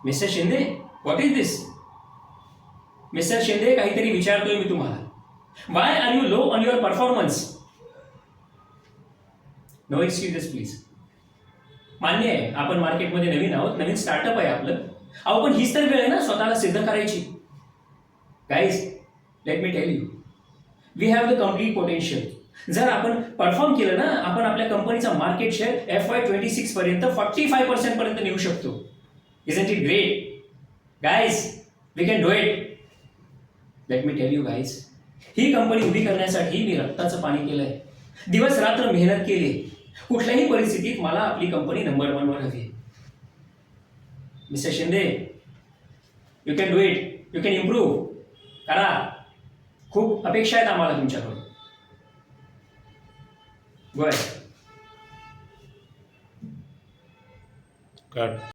Mister Shinde, what is this? Mister Shinde, काहीतरी विचारतोय मी तुम्हाला. Why are you low on your performance? No excuses please. मान्य आहे, आपण मार्केटमध्ये नवीन आहोत, नवीन स्टार्टअप आहे आपलं. अहो पण हीच तर वेळ आहे ना स्वतःला सिद्ध करायची. Guys, let me tell you, we have the complete potential. जर आपण परफॉर्म केलं ना, आपण आपल्या कंपनीचा मार्केट शेअर FY26 पर्यंत 45% पर्यंत नेऊ शकतो. Isn't it great? Guys, we can do it. Let me tell you guys, he company उभी करण्यासाठी मी रक्ताचं पाणी केलंय, दिवस रात्र मेहनत केली. कुठल्याही परिस्थितीत मला आपली कंपनी नंबर 1 वर हवी. Mister Shinde, you can do it, you can improve. करा. खूप अपेक्षा आहेत आम्हाला तुमच्याकडून. Go ahead. कट.